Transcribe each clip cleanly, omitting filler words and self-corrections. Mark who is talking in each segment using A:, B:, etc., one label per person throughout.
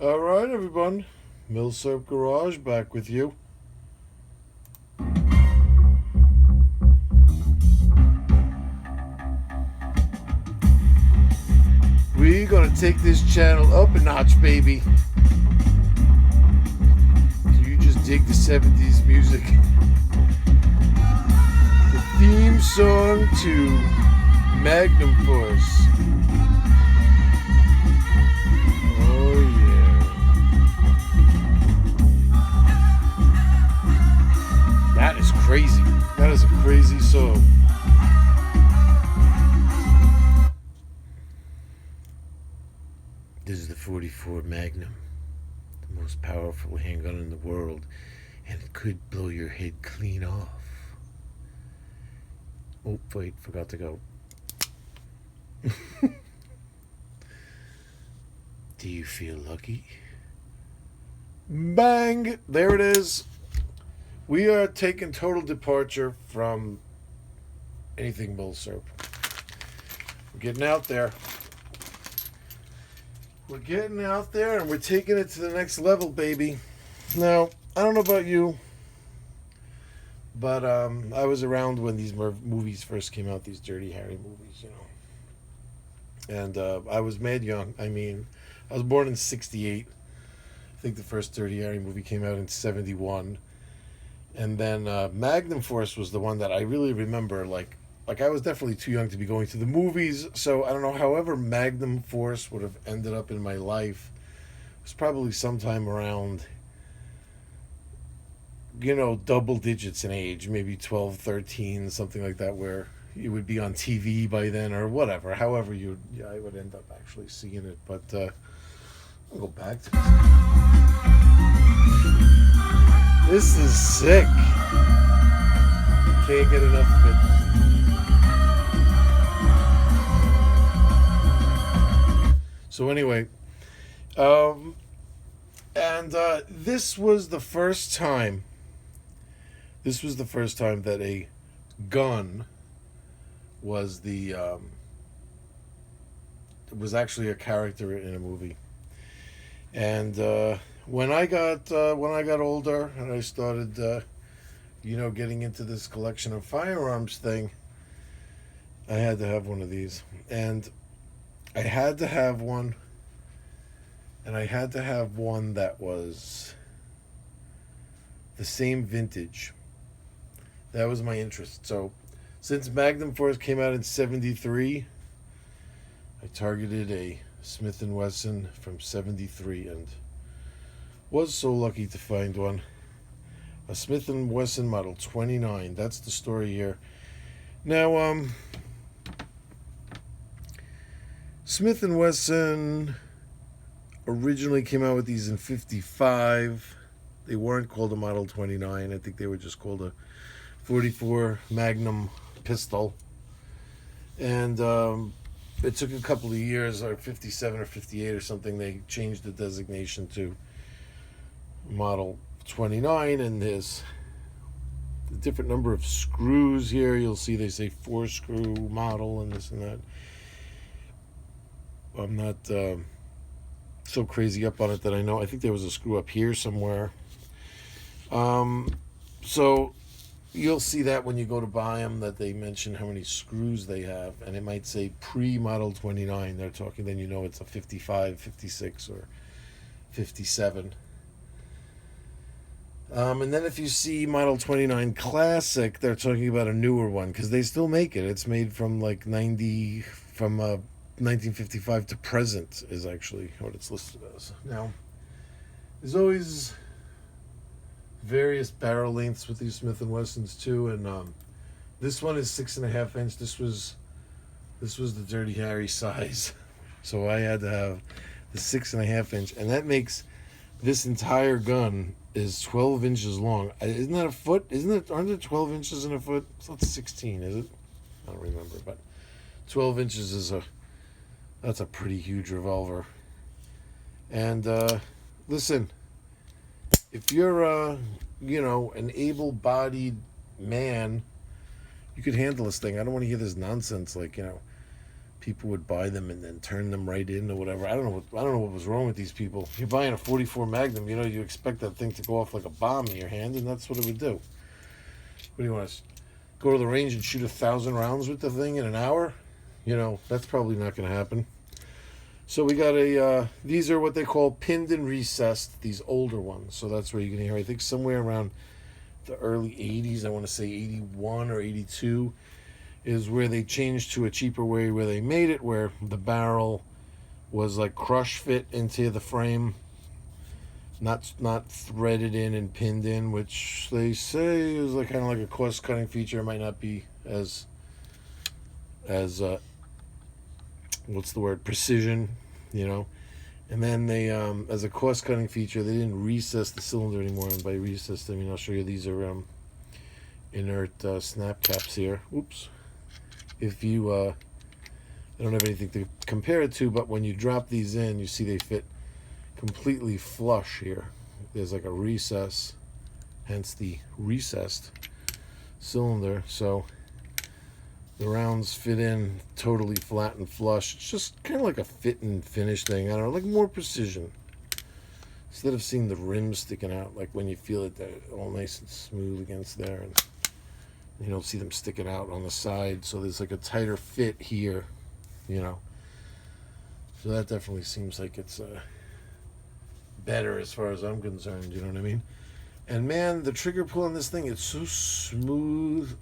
A: All right, everyone. Milsurp Garage back with you. We gonna take this channel up a notch, baby. Do you just dig the 70s music? The theme song to Magnum Force. Oh yeah. That is crazy. That is a crazy song. This is the 44 Magnum, the most powerful handgun in the world, and it could blow your head clean off. Oh, wait, forgot to go. Do you feel lucky? Bang! There it is. We are taking total departure from anything Milsurp. We're getting out there. We're getting out there and we're taking it to the next level, baby. Now, I don't know about you, but I was around when these movies first came out, these Dirty Harry movies, you know. And I was mad young. I mean, I was born in 68. I think the first Dirty Harry movie came out in 71. And then Magnum Force was the one that I really remember, like I was definitely too young to be going to the movies, so I don't know, however Magnum Force would have ended up in my life, it was probably sometime around, you know, double digits in age, maybe 12, 13, something like that, where you would be on TV by then or whatever, however I would end up actually seeing it, but I'll go back to this. This is sick. Can't get enough of it. So anyway, this was the first time. This was the first time that a gun was was actually a character in a movie. And when I got older and I started, getting into this collection of firearms thing, I had to have one of these, and I had to have one, and I had to have one that was the same vintage. That was my interest. So, since Magnum Force came out in 73, I targeted a Smith & Wesson from 73 and was so lucky to find one. A Smith & Wesson Model 29. That's the story here. Now, Smith & Wesson originally came out with these in 55. They weren't called a Model 29. I think they were just called a 44 Magnum pistol. And it took a couple of years, or 57 or 58 or something, they changed the designation to Model 29, and there's a different number of screws here. You'll see they say 4-screw model and this and that. I'm not so crazy up on it that I know. I think there was a screw up here somewhere. So you'll see that when you go to buy them, that they mention how many screws they have, and it might say pre-Model 29. They're talking, then you know it's a 55, 56, or 57. And then if you see Model 29 Classic, they're talking about a newer one, because they still make it. It's made from like 1955 to present is actually what it's listed as. Now, there's always various barrel lengths with these Smith & Wessons too, and this one is 6.5 inch. This was the Dirty Harry size, so I had to have the 6.5 inch, and that makes this entire gun is 12 inches long. Isn't that a foot? Aren't there 12 inches in a foot? It's not 16, is it? I don't remember, but 12 inches is that's a pretty huge revolver. And listen, if you're an able-bodied man, you could handle this thing. I don't want to hear this nonsense like, people would buy them and then turn them right in or whatever. I don't know what was wrong with these people. You're buying a 44 Magnum, you know, you expect that thing to go off like a bomb in your hand, and that's what it would do. What do you want to go to the range and shoot 1,000 rounds with the thing in an hour? You know, that's probably not going to happen. So we got these are what they call pinned and recessed, these older ones. So that's where you're going to hear, I think somewhere around the early 80s, I want to say 81 or 82, is where they changed to a cheaper way where they made it, where the barrel was like crush fit into the frame, not threaded in and pinned in, which they say is like kind of like a cost cutting feature. It might not be as what's the word, precision, you know. And then they as a cost cutting feature, they didn't recess the cylinder anymore. And by recess, I mean, I'll show you, these are inert snap caps here. Oops. If you I don't have anything to compare it to, but when you drop these in, you see they fit completely flush here. There's like a recess, hence the recessed cylinder. So the rounds fit in totally flat and flush. It's just kind of like a fit and finish thing. I don't know, like more precision. Instead of seeing the rims sticking out, like when you feel it, they're all nice and smooth against there, and you don't see them sticking out on the side. So there's like a tighter fit here, you know. So that definitely seems like it's better as far as I'm concerned, you know what I mean? And man, the trigger pull on this thing, it's so smooth.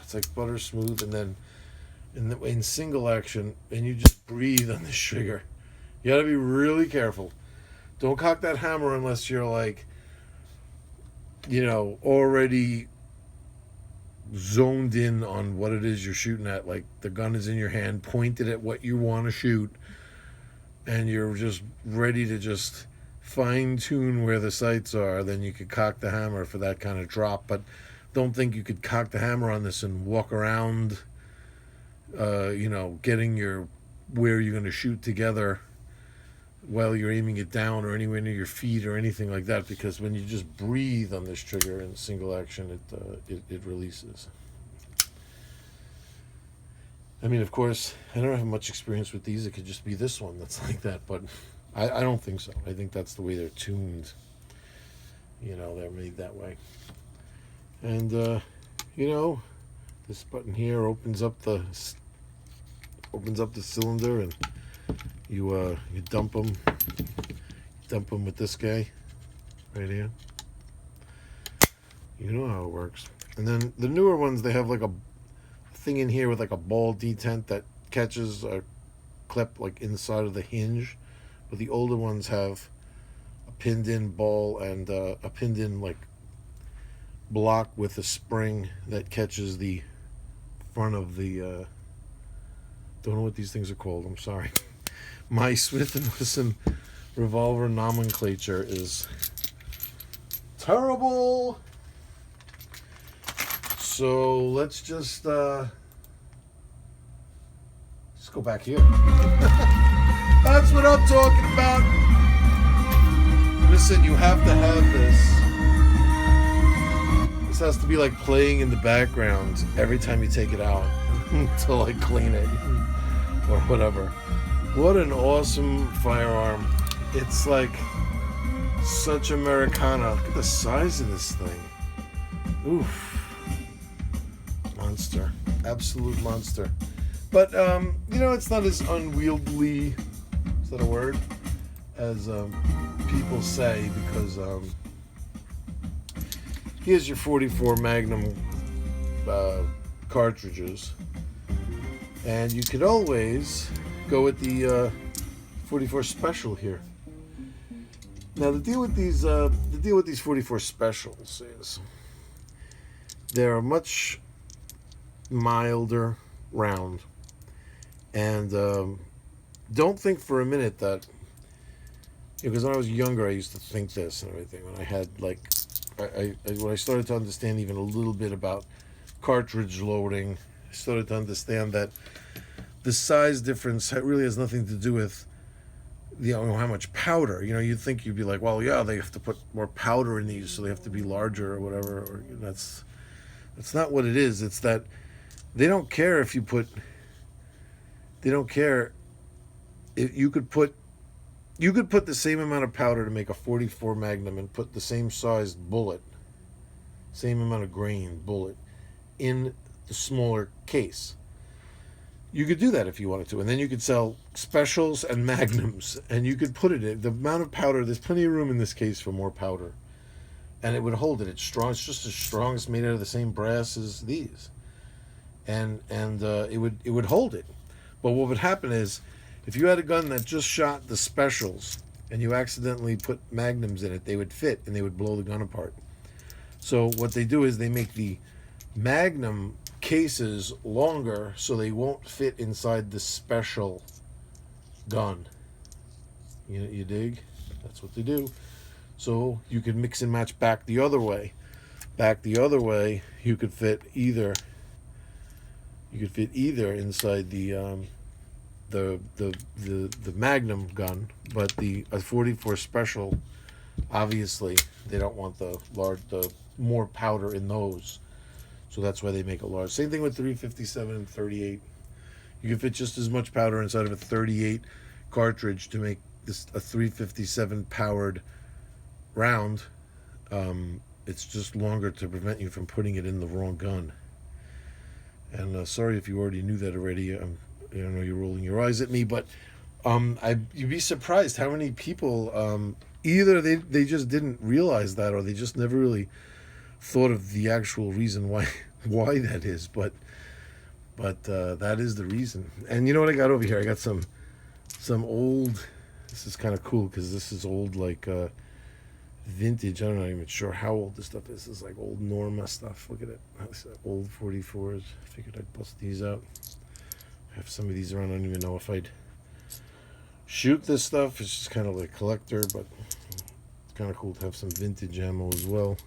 A: It's like butter smooth. And then in single action, and you just breathe on this trigger. You gotta be really careful. Don't cock that hammer unless you're like, you know, already zoned in on what it is you're shooting at. Like the gun is in your hand, pointed at what you want to shoot, and you're just ready to just fine tune where the sights are. Then you could cock the hammer for that kind of drop. But don't think you could cock the hammer on this and walk around, you know, getting your where you're going to shoot together while you're aiming it down or anywhere near your feet or anything like that, because when you just breathe on this trigger in single action, it releases. I mean, of course, I don't have much experience with these. It could just be this one that's like that, but I don't think so. I think that's the way they're tuned. You know, they're made that way. And you know, this button here opens up the cylinder, and you dump them with this guy right here. You know how it works. And then the newer ones, they have like a thing in here with like a ball detent that catches a clip like inside of the hinge, but the older ones have a pinned in ball and a pinned in like block with a spring that catches the front of the don't know what these things are called, I'm sorry. My Smith & Wesson revolver nomenclature is terrible. So let's just go back here. That's what I'm talking about. Listen, you have to have this. This has to be like playing in the background every time you take it out to like clean it or whatever. What an awesome firearm. It's like such Americana. Look at the size of this thing. Oof. Monster. Absolute monster. But, you know, it's not as unwieldy, is that a word, as people say, because here's your 44 Magnum cartridges. And you could always go with the 44 Special here. Now the deal with these 44 Specials is they're a much milder round, and don't think for a minute that, because when I was younger I used to think this and everything. When I had like when I started to understand even a little bit about cartridge loading, I started to understand that the size difference really has nothing to do with, you know, how much powder. You know, you'd think you'd be like, well, yeah, they have to put more powder in these, so they have to be larger or whatever. Or that's not what it is. It's that they don't care if you put They don't care. You could put the same amount of powder to make a 44 Magnum and put the same sized bullet, same amount of grain bullet in the smaller case. You could do that if you wanted to, and then you could sell specials and magnums, and you could put it in the amount of powder. There's plenty of room in this case for more powder, and it would hold it. It's strong. It's just as strong. It's made out of the same brass as these, and it would hold it. But what would happen is, if you had a gun that just shot the specials and you accidentally put magnums in it, they would fit and they would blow the gun apart. So what they do is they make the magnum cases longer so they won't fit inside the special gun. You dig? That's what they do. So you can mix and match back the other way. Back the other way, you could fit either. You could fit either inside the Magnum gun, but a 44 special, obviously they don't want the more powder in those. So that's why they make a large. Same thing with 357 and 38. You can fit just as much powder inside of a 38 cartridge to make this a 357 powered round. It's just longer to prevent you from putting it in the wrong gun. And sorry if you already knew that already. I know you're rolling your eyes at me, but you'd be surprised how many people either they just didn't realize that, or they just never really thought of the actual reason why that is, but that is the reason. And you know what I got over here? I got some old. This is kind of cool because this is old, like vintage. I'm not even sure how old this stuff is. This is like old Norma stuff. Look at it. Old 44s. I figured I'd bust these out. I have some of these around. I don't even know if I'd shoot this stuff. It's just kind of like a collector, but it's kind of cool to have some vintage ammo as well.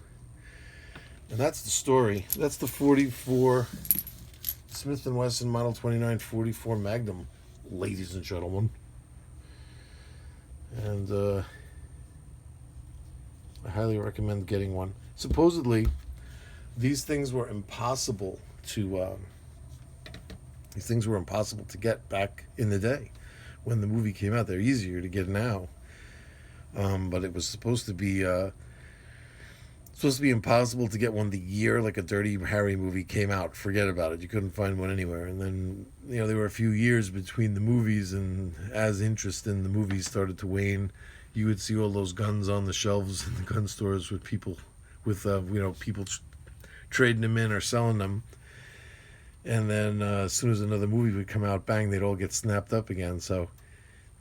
A: And that's the story. That's the 44 Smith & Wesson Model 29 44 Magnum, ladies and gentlemen. And I highly recommend getting one. Supposedly, these things were impossible to get back in the day when the movie came out. They're easier to get now, but it was supposed to be impossible to get one the year like a Dirty Harry movie came out. Forget about it. You couldn't find one anywhere. And then, there were a few years between the movies, and as interest in the movies started to wane, you would see all those guns on the shelves in the gun stores with people trading them in or selling them. And then as soon as another movie would come out, bang, they'd all get snapped up again. So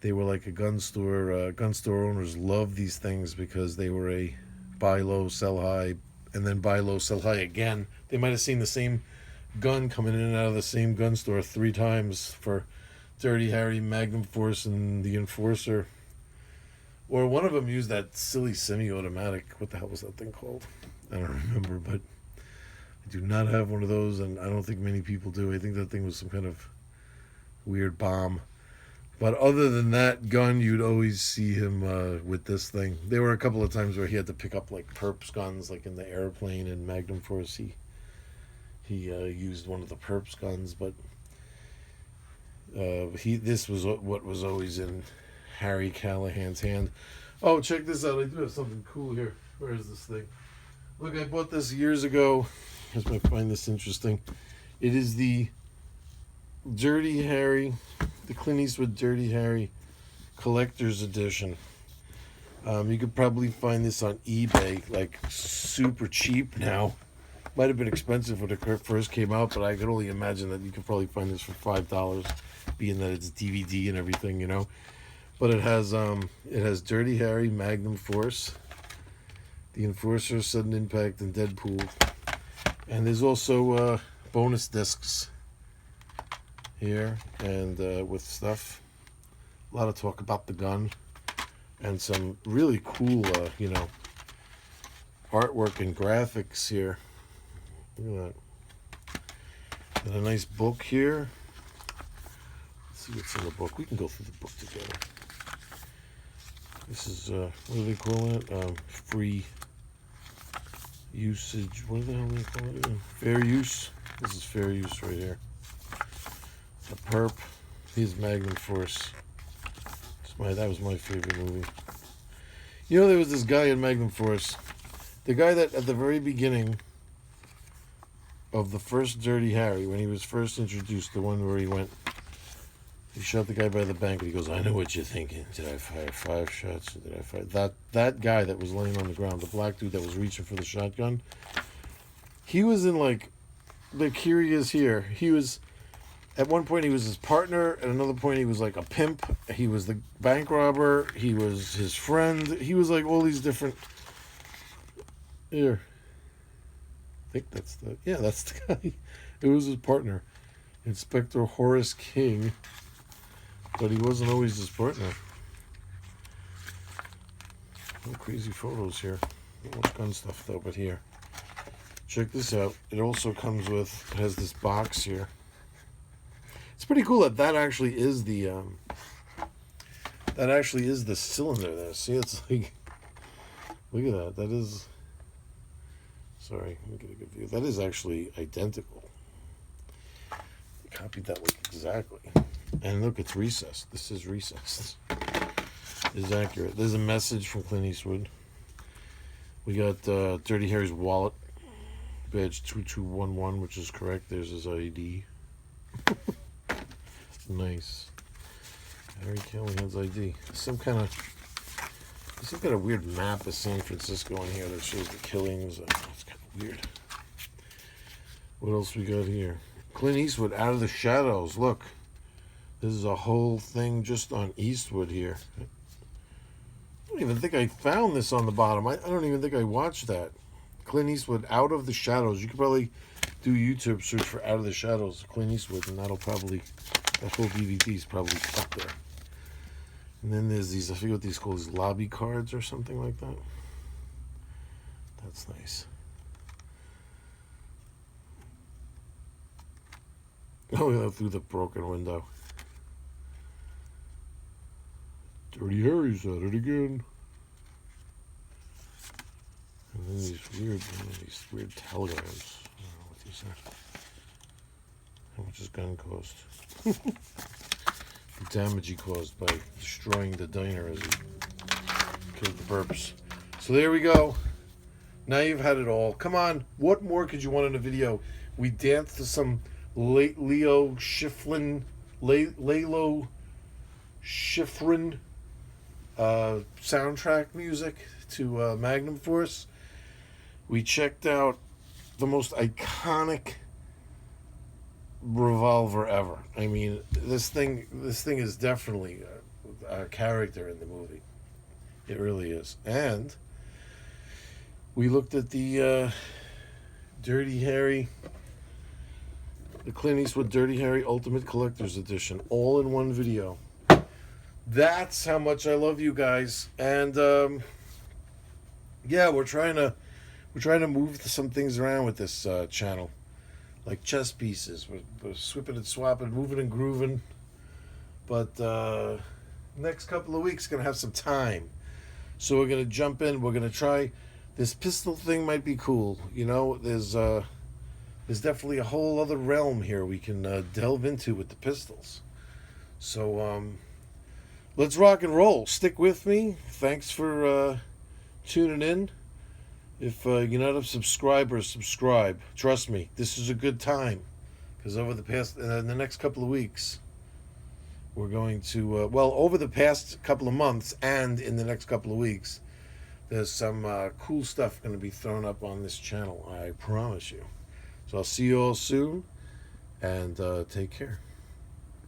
A: they were like a gun store. Gun store owners loved these things because they were a buy low, sell high, and then buy low, sell high again. They might have seen the same gun coming in and out of the same gun store 3 times for Dirty Harry, Magnum Force, and the Enforcer. Or one of them used that silly semi-automatic. What the hell was that thing called? I don't remember, but I do not have one of those, and I don't think many people do. I think that thing was some kind of weird bomb. But other than that gun, you'd always see him with this thing. There were a couple of times where he had to pick up like Perps guns, like in the airplane in Magnum Force. He used one of the Perps guns, but this was what was always in Harry Callahan's hand. Oh, check this out! I do have something cool here. Where is this thing? Look, I bought this years ago. I just might find this interesting. It is the Dirty Harry, the Clint Eastwood Dirty Harry Collector's Edition. You could probably find this on eBay, like super cheap now. Might have been expensive when it first came out, but I could only imagine that you could probably find this for $5, being that it's DVD and everything, But it has Dirty Harry, Magnum Force, the Enforcer, Sudden Impact, and Deadpool. And there's also bonus discs here, and with stuff. A lot of talk about the gun, and some really cool, artwork and graphics here. Look at that. And a nice book here. Let's see what's in the book. We can go through the book together. This is, what do they call it? Free usage. What the hell do they call it? Fair use. This is fair use right here. A perp. His Magnum Force. That was my favorite movie. You know, there was this guy in Magnum Force. The guy that at the very beginning of the first Dirty Harry, when he was first introduced, the one where he shot the guy by the bank, and he goes, "I know what you're thinking. Did I fire 5 shots? Or did I fire..." That guy that was laying on the ground, the black dude that was reaching for the shotgun, he was in like the Curious here. He was at one point he was his partner, at another point he was like a pimp. He was the bank robber. He was his friend. He was like all these different. Here, I think that's the guy. It was his partner, Inspector Horace King. But he wasn't always his partner. No crazy photos here. Not much gun stuff though, but here. Check this out. It also comes with, it has this box here. It's pretty cool that actually is the cylinder there. See, it's like, look at that. That is, sorry, let me get a good view. That is actually identical. I copied that like exactly. And look, it's recessed. This is recessed. It's accurate. There's a message from Clint Eastwood. We got Dirty Harry's wallet. Badge 2211, which is correct. There's his ID. Nice. Harry Callahan's ID. Some kind of weird map of San Francisco in here that shows the killings. It's kind of weird. What else we got here? Clint Eastwood, Out of the Shadows. Look. This is a whole thing just on Eastwood here. I don't even think I found this on the bottom. I don't even think I watched that. Clint Eastwood, Out of the Shadows. You could probably do YouTube search for Out of the Shadows, Clint Eastwood, and that'll probably, that whole DVD is probably up there. And then there's these, I forget what these called, these lobby cards or something like that. That's nice. Oh, yeah, through the broken window. Dirty Harry's at it again. And then these weird telegrams. I don't know what these are. How much does gun cost? The damage he caused by destroying the diner as he killed the burps. So there we go. Now you've had it all. Come on. What more could you want in a video? We danced to some Lalo Schifrin soundtrack music to Magnum Force. We checked out the most iconic revolver ever. I mean, this thing is definitely a character in the movie. It really is. And we looked at the Dirty Harry, the Clint Eastwood Dirty Harry Ultimate Collector's Edition, all in one video. That's how much I love you guys. And yeah, we're trying to move some things around with this channel, like chess pieces. We're swipping and swapping, moving and grooving. But next couple of weeks gonna have some time, so we're gonna jump in. We're gonna try this pistol thing. Might be cool. You know, there's definitely a whole other realm here we can delve into with the pistols. So let's rock and roll. Stick with me. Thanks for tuning in. If you're not a subscriber, subscribe. Trust me, this is a good time, because over the past, in the next couple of weeks, we're going to, over the past couple of months and in the next couple of weeks, there's some cool stuff going to be thrown up on this channel, I promise you. So I'll see you all soon, and take care.